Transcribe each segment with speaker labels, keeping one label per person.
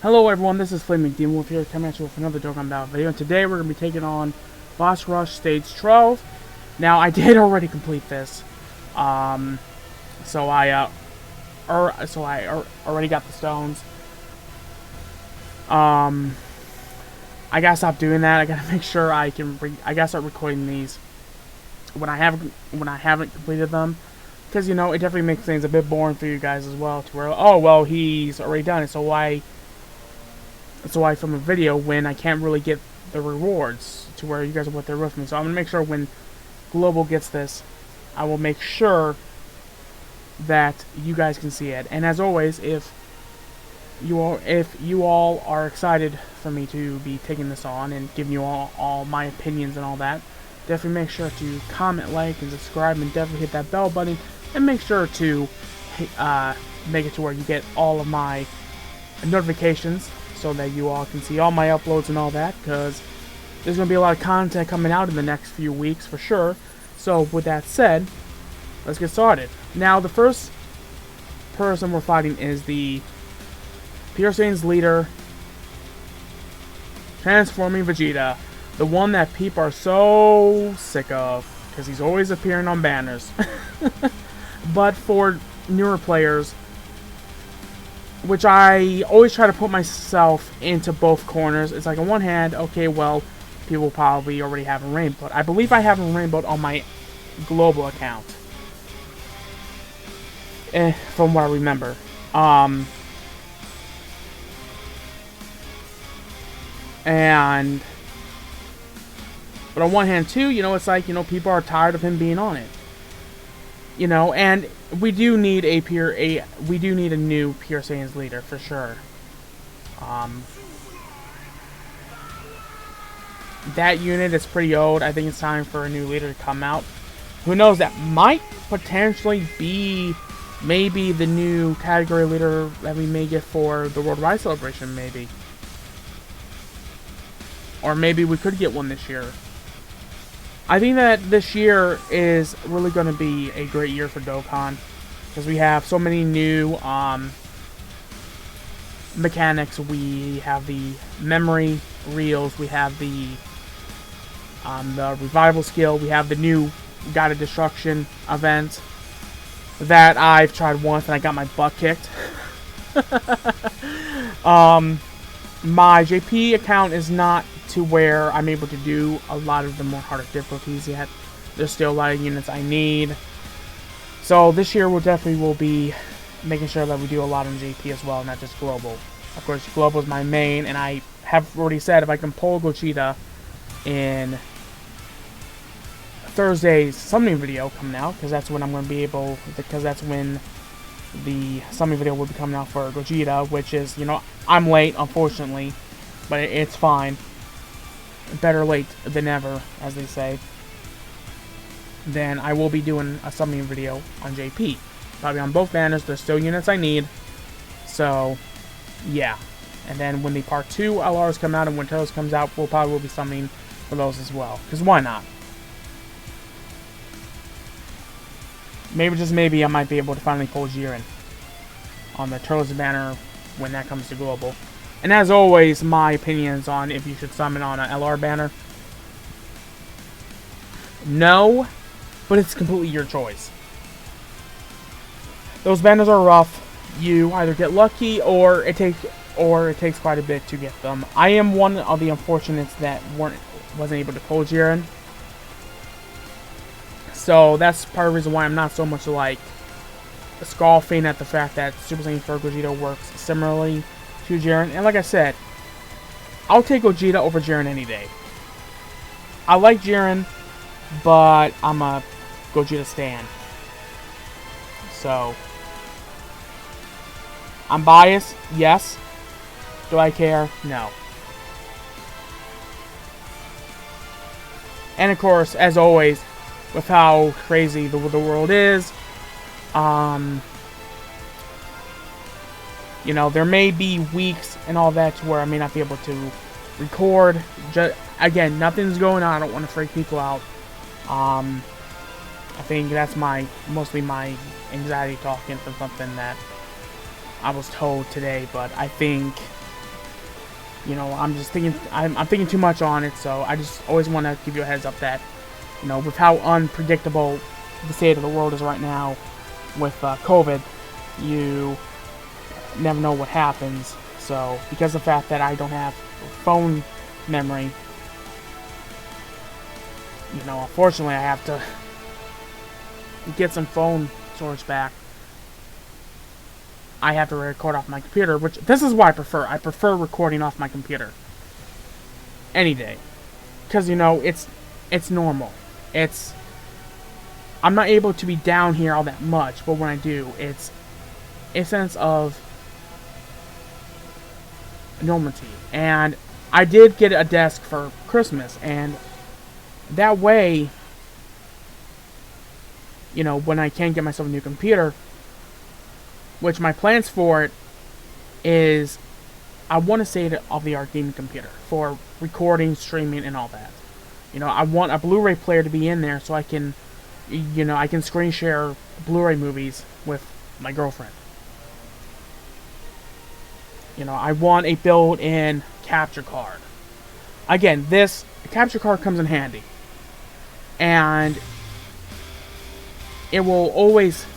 Speaker 1: Hello everyone, this is Flaming Demon Wolf here, coming at you with another Dokkan Battle video, and today we're going to be taking on Boss Rush Stage 12. Now, I did already complete this, so I already got the stones. I gotta stop doing that. I gotta make sure I gotta start recording these when I haven't completed them, because, you know, it definitely makes things a bit boring for you guys as well, to where, oh, well, he's already done it, so why film a video when I can't really get the rewards to where you guys are there with me. So I'm going to make sure when Global gets this, I will make sure that you guys can see it. And as always, if you all are excited for me to be taking this on and giving you all my opinions and all that, definitely make sure to comment, like, and subscribe, and definitely hit that bell button, and make sure to make it to where you get all of my notifications, so that you all can see all my uploads and all that, because there's going to be a lot of content coming out in the next few weeks for sure. So with that said, let's get started. Now, the first person we're fighting is the Pure Saiyans leader, Transforming Vegeta, the one that people are so sick of, because he's always appearing on banners. But for newer players, which I always try to put myself into both corners. It's like, on one hand, okay, well, people probably already have a rainbow. I believe I have a rainbow on my global account, from what I remember. But on one hand, too, you know, it's like, you know, people are tired of him being on it. You know, and we do need a new Pure Saiyans leader for sure. That unit is pretty old. I think it's time for a new leader to come out. Who knows? That might potentially be maybe the new category leader that we may get for the Worldwide Celebration, maybe. Or maybe we could get one this year. I think that this year is really going to be a great year for Dokkan, because we have so many new mechanics. We have the memory reels, we have the revival skill, we have the new Guided Destruction event that I've tried once and I got my butt kicked. My JP account is not to where I'm able to do a lot of the more harder difficulties yet. There's still a lot of units I need. So this year we'll definitely be making sure that we do a lot on JP as well, not just Global. Of course, Global is my main, and I have already said if I can pull Gogeta in Thursday's summoning video coming out, because that's when I'm going to be able, because that's when the summoning video will be coming out for Gogeta, which is, you know, I'm late, unfortunately, but it's fine. Better late than never, as they say. Then I will be doing a summoning video on JP. Probably on both banners. There's still units I need. So, yeah. And then when the Part 2 LRs come out and when Turtles comes out, we'll probably be summoning for those as well. Because why not? Maybe, just maybe, I might be able to finally pull Jiren on the Turtles banner when that comes to Global. And as always, my opinions on if you should summon on an LR banner. No, but it's completely your choice. Those banners are rough. You either get lucky or it takes quite a bit to get them. I am one of the unfortunates that wasn't able to pull Jiren. So that's part of the reason why I'm not so much like scoffing at the fact that Super Saiyan 4 Gogeta works similarly to Jiren. And like I said, I'll take Gogeta over Jiren any day. I like Jiren, but I'm a Gogeta stan. So, I'm biased, yes. Do I care? No. And of course, as always, with how crazy the world is, you know, there may be weeks and all that to where I may not be able to record. Again, nothing's going on. I don't want to freak people out. I think that's mostly my anxiety talking from something that I was told today, but I think You know, I'm just thinking, I'm thinking too much on it, so I just always want to give you a heads up that, you know, with how unpredictable the state of the world is right now with COVID, you never know what happens. So, because of the fact that I don't have phone memory, you know, unfortunately I have to get some phone storage back. I have to record off my computer, which, this is what I prefer. I prefer recording off my computer. Any day. Because, you know, it's normal. I'm not able to be down here all that much, but when I do, it's a sense of normality. And I did get a desk for Christmas, and that way, you know, when I can get myself a new computer, which my plans for it is, I want to say it of the art gaming computer for recording, streaming, and all that. You know, I want a Blu-ray player to be in there so I can, you know, I can screen share Blu-ray movies with my girlfriend. You know, I want a built-in capture card. Again, this capture card comes in handy. And it will always,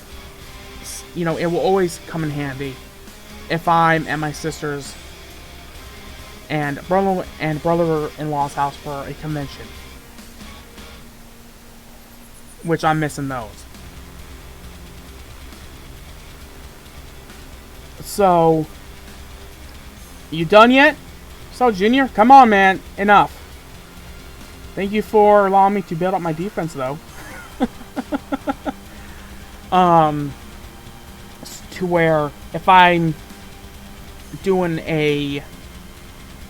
Speaker 1: you know, it will always come in handy if I'm at my sister's and brother-in-law's house for a convention, which I'm missing those. So, you done yet? So, Junior, come on, man, enough. Thank you for allowing me to build up my defense, though. To where if I'm doing a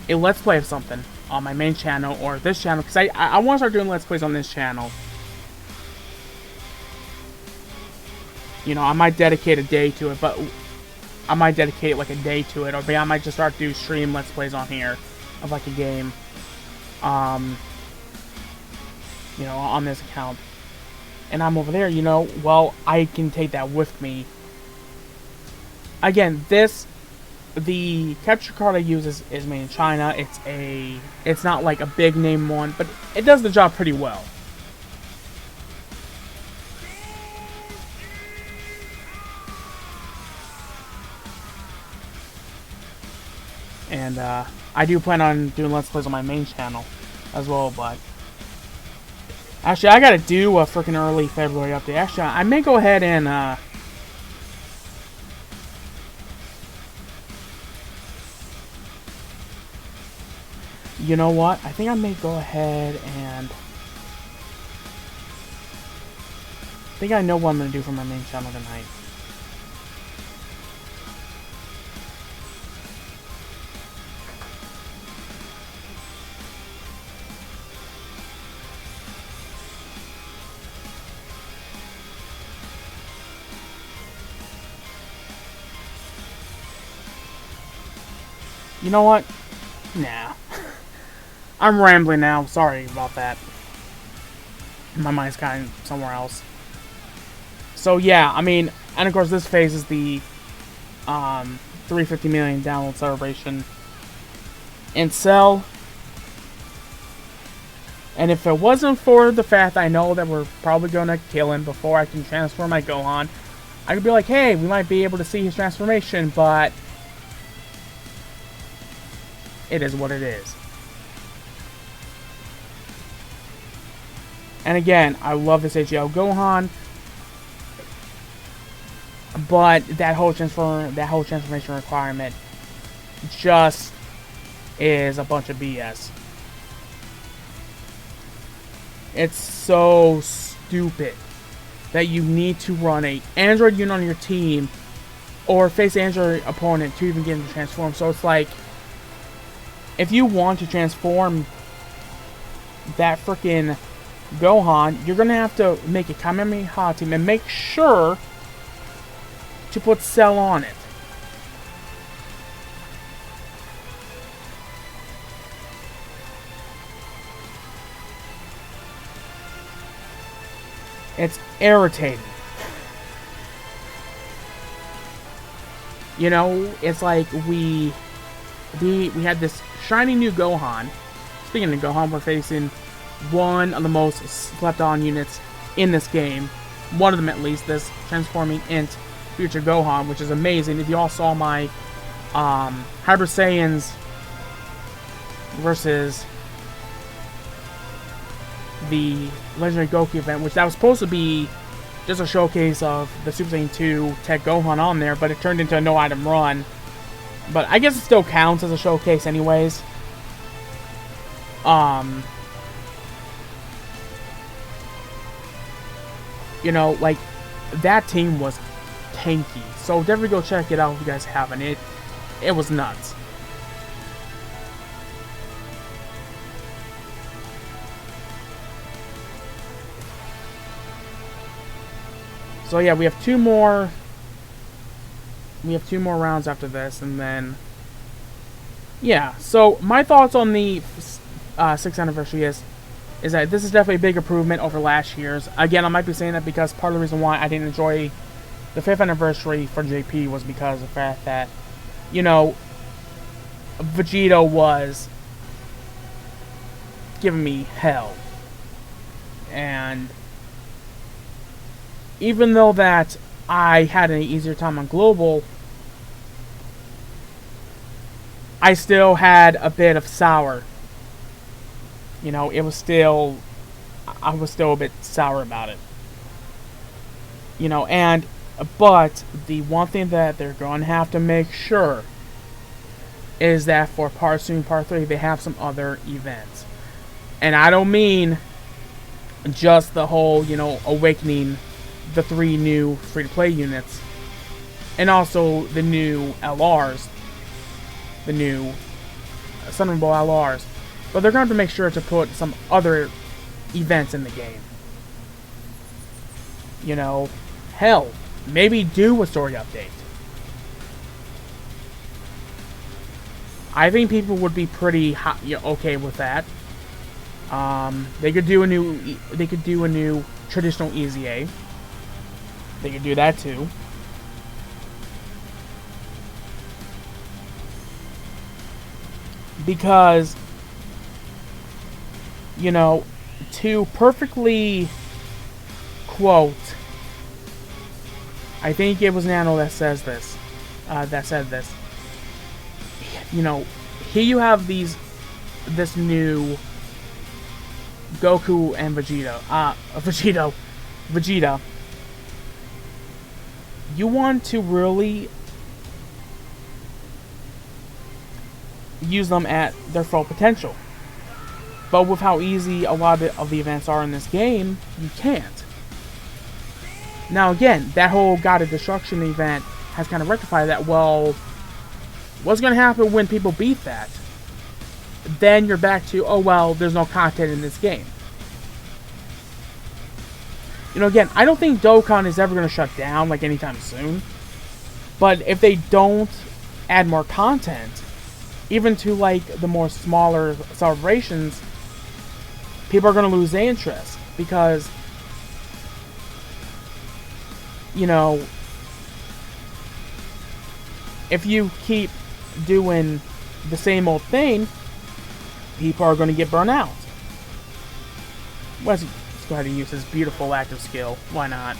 Speaker 1: Let's Play of something on my main channel or this channel, because I want to start doing Let's Plays on this channel. You know, I might dedicate a day to it, but I might dedicate like a day to it, or maybe I might just start do stream Let's Plays on here of like a game. You know, on this account. And I'm over there, you know, well, I can take that with me. Again, the capture card I use is made in China. It's not like a big name one, but it does the job pretty well. And I do plan on doing Let's Plays on my main channel as well, but actually I gotta do a freaking early February update. Actually, I may go ahead and you know what? I think I may go ahead and I think I know what I'm gonna do for my main channel tonight. You know what? Nah. I'm rambling now. Sorry about that. My mind's kind of somewhere else. So yeah, I mean, and of course this phase is the 350 million download celebration in Cell. And if it wasn't for the fact I know that we're probably gonna kill him before I can transform my Gohan, I could be like, hey, we might be able to see his transformation, but it is what it is. And again, I love this AGL Gohan, but that whole transformation requirement just is a bunch of BS. It's so stupid that you need to run a Android unit on your team or face an Android opponent to even get him to transform. So it's like, if you want to transform that freaking Gohan, you're gonna have to make a Kamehameha team and make sure to put Cell on it. It's irritating. You know, it's like we we had this shiny new Gohan. Speaking of Gohan, we're facing one of the most slept-on units in this game. One of them, at least, this transforming Int Future Gohan, which is amazing. If you all saw my Hyper Saiyans versus the Legendary Goku event, which that was supposed to be just a showcase of the Super Saiyan 2 Tech Gohan on there, but it turned into a no-item run. But I guess it still counts as a showcase anyways. You know, like, that team was tanky. So definitely go check it out if you guys haven't. It was nuts. So yeah, we have two more rounds after this, and then yeah. So my thoughts on the 6th anniversary is that this is definitely a big improvement over last year's. Again, I might be saying that because part of the reason why I didn't enjoy the 5th anniversary for JP was because of the fact that, you know, Vegeta was giving me hell. And even though that I had an easier time on Global, I still had a bit of sour. You know, I was still a bit sour about it. You know, but the one thing that they're going to have to make sure is that for Part 2 and Part 3, they have some other events. And I don't mean just the whole, you know, awakening the 3 new free-to-play units, and also the new LRs, the new Sun Rainbow LRs. But they're going to make sure to put some other events in the game. You know, hell, maybe do a story update. I think people would be pretty okay with that. They could do a new traditional EZA. They could do that too. Because, you know, to perfectly quote, I think it was Nano that says this, that said this. You know, here you have this new Goku and Vegeta. You want to really use them at their full potential. But with how easy a lot of the events are in this game, you can't. Now again, that whole God of Destruction event has kind of rectified that. Well, what's going to happen when people beat that? Then you're back to, oh well, there's no content in this game. You know, again, I don't think Dokkan is ever going to shut down, like, anytime soon. But if they don't add more content, even to, like, the more smaller celebrations, people are going to lose their interest. Because, you know, if you keep doing the same old thing, people are going to get burnt out. Let's go ahead and use this beautiful active skill. Why not?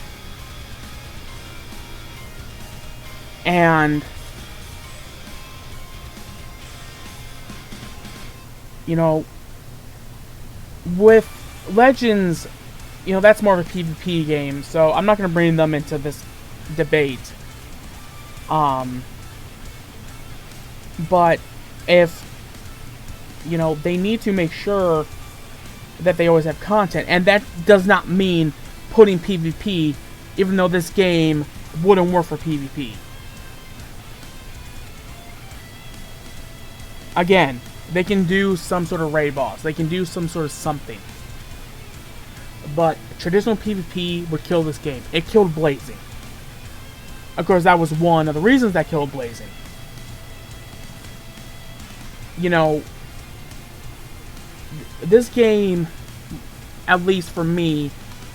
Speaker 1: And, you know, with Legends, you know, that's more of a PvP game, so I'm not going to bring them into this debate. But if, you know, they need to make sure that they always have content, and that does not mean putting PvP, even though this game wouldn't work for PvP. Again, they can do some sort of raid boss, they can do some sort of something. But traditional PvP would kill this game. It killed Blazing. Of course, that was one of the reasons that killed Blazing. You know, this game, at least for me,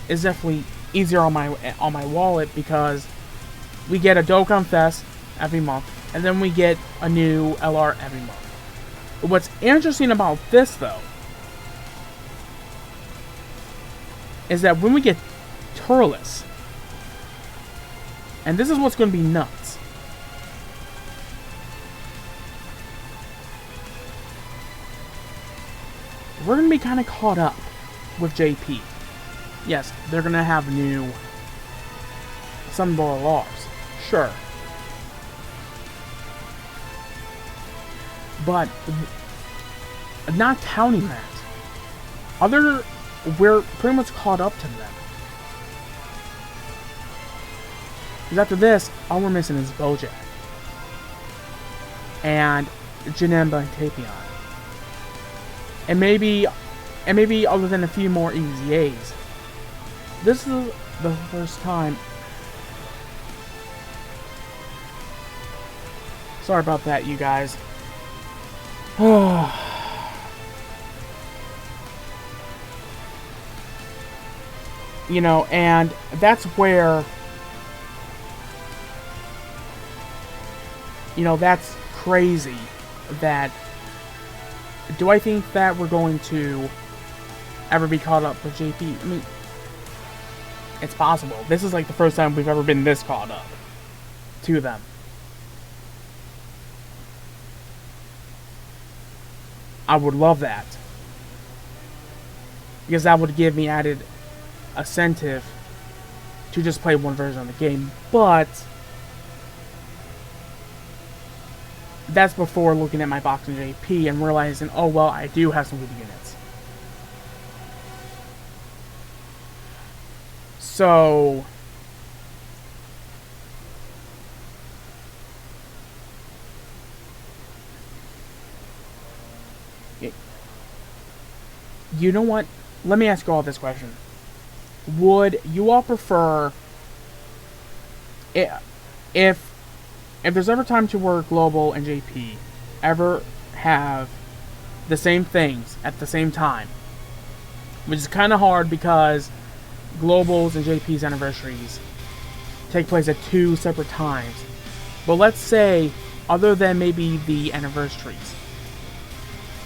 Speaker 1: is definitely easier on my wallet because we get a Dokkan Fest every month, and then we get a new LR every month. What's interesting about this, though, is that when we get Turles, and this is what's going to be nuts. We're going to be kind of caught up with JP. Yes, they're going to have new Sunball laws. Sure. But not counting that, we're pretty much caught up to them. Because after this, all we're missing is Bojack. And Janemba and Tapion. And maybe other than a few more Easy A's. This is the first time. Sorry about that, you guys. You know, and that's where, you know, that's crazy. That, do I think that we're going to ever be caught up with JP? I mean, it's possible. This is like the first time we've ever been this caught up to them. I would love that. Because that would give me added incentive to just play one version of the game. But that's before looking at my box in JP and realizing, oh well, I do have some good units. So you know what? Let me ask you all this question. Would you all prefer, if there's ever time to where Global and JP ever have the same things at the same time, which is kind of hard because Global's and JP's anniversaries take place at 2 separate times. But let's say, other than maybe the anniversaries,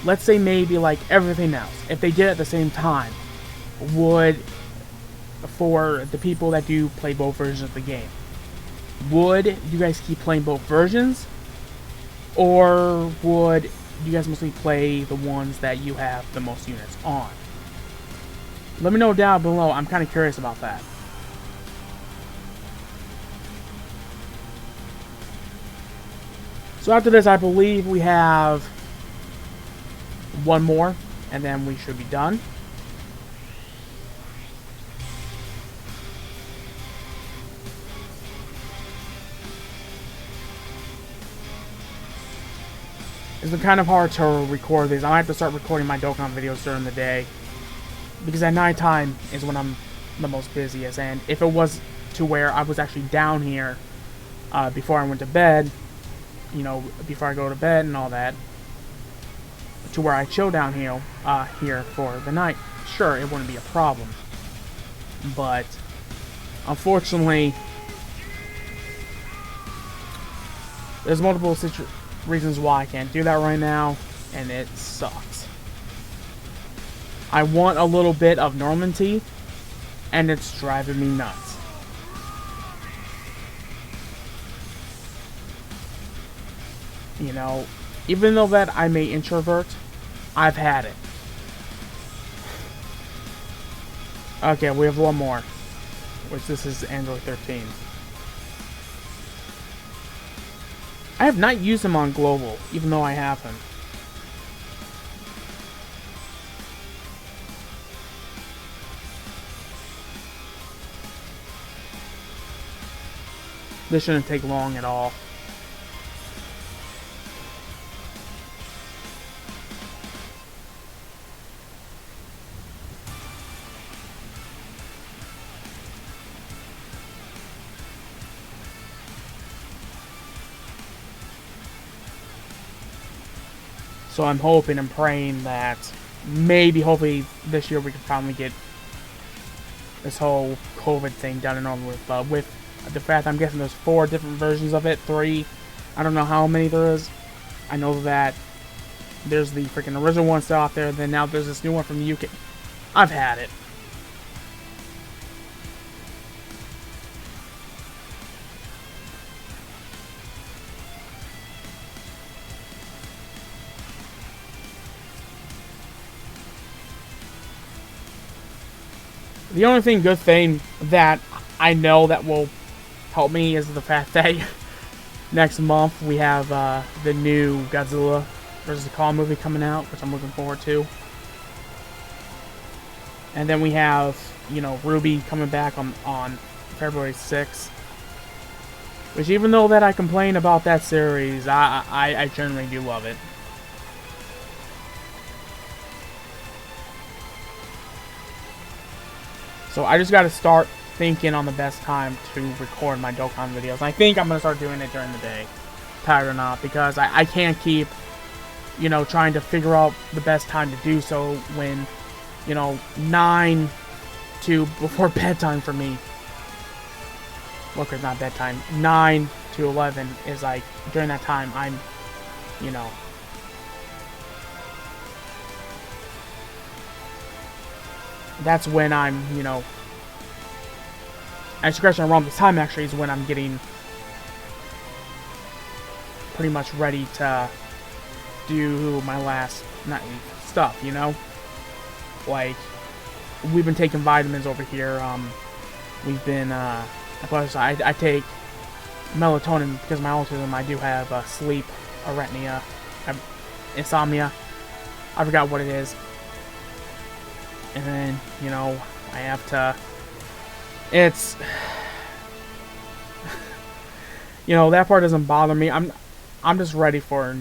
Speaker 1: let's say maybe like everything else, if they did it at the same time, would, for the people that do play both versions of the game, would you guys keep playing both versions? Or would you guys mostly play the ones that you have the most units on? Let me know down below. I'm kind of curious about that. So after this, I believe we have one more, and then we should be done. It's been kind of hard to record these. I might have to start recording my Dokkan videos during the day, because at night time is when I'm the most busiest. And if it was to where I was actually down here before I went to bed, you know, before I go to bed and all that, to where I chill down here for the night, sure, it wouldn't be a problem. But unfortunately, there's multiple reasons why I can't do that right now, and it sucks. I want a little bit of normality, and it's driving me nuts. You know, even though that I'm an introvert, I've had it. Okay, we have one more, which this is Android 13. I have not used him on Global, even though I have him. This shouldn't take long at all. So I'm hoping and praying that maybe, hopefully, this year we can finally get this whole COVID thing done and on with the fact I'm guessing there's 4 different versions of it, 3. I don't know how many there is. I know that There's the freaking original one still out there. Then now there's this new one from the UK. I've had it. The only good thing that I know that will help me is the fact that next month we have the new Godzilla vs. Kong movie coming out, which I'm looking forward to. And then we have, you know, Ruby coming back on February 6th. Which, even though that I complain about that series, I generally do love it. So I just got to start thinking on the best time to record my Dokkan videos. And I think I'm going to start doing it during the day, tired or not, because I can't keep, you know, trying to figure out the best time to do so when, you know, 9 to before bedtime for me. Look, it's not bedtime. 9 to 11 is like, during that time, I'm, you know, that's when I'm, you know, actually, around this time actually is when I'm getting pretty much ready to do my last nightly stuff, you know? Like, we've been taking vitamins over here. We've been, plus I take melatonin because of my autism. I do have sleep arrhythmia, insomnia. I forgot what it is. And then, you know, I have to, it's, you know, that part doesn't bother me. I'm just ready for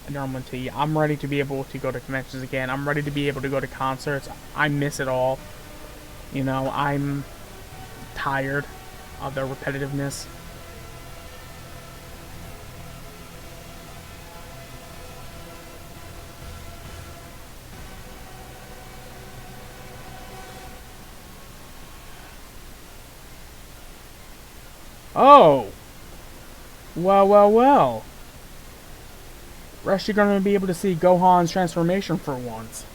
Speaker 1: normality. I'm ready to be able to go to conventions again. I'm ready to be able to go to concerts. I miss it all. You know, I'm tired of the repetitiveness. Oh! Well, well, well. We're actually going to be able to see Gohan's transformation for once.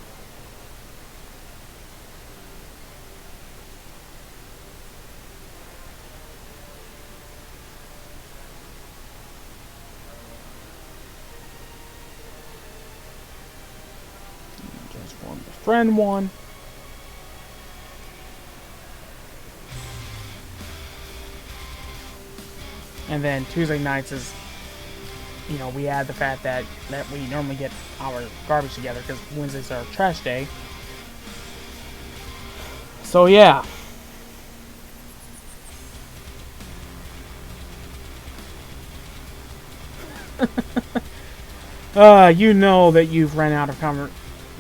Speaker 1: Transform the friend one. And then Tuesday nights is, you know, we add the fact that we normally get our garbage together because Wednesdays are trash day. So yeah. You know that you've run out of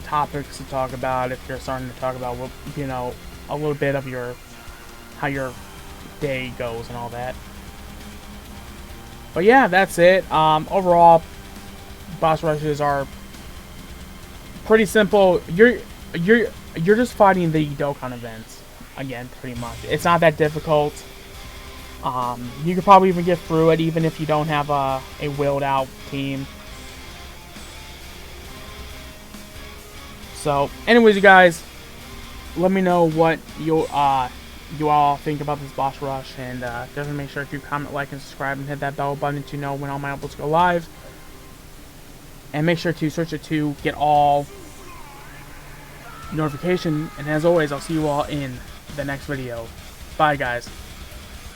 Speaker 1: topics to talk about if you're starting to talk about, you know, a little bit of how your day goes and all that. But yeah, that's it. Overall, boss rushes are pretty simple. You're just fighting the Dokkan events again, pretty much. It's not that difficult. You could probably even get through it even if you don't have a willed out team. So, anyways, you guys, let me know what you all think about this boss rush, and definitely make sure to comment, like, and subscribe, and hit that bell button to know when all my uploads go live. And make sure to search it to get all notification. And as always, I'll see you all in the next video. Bye, guys.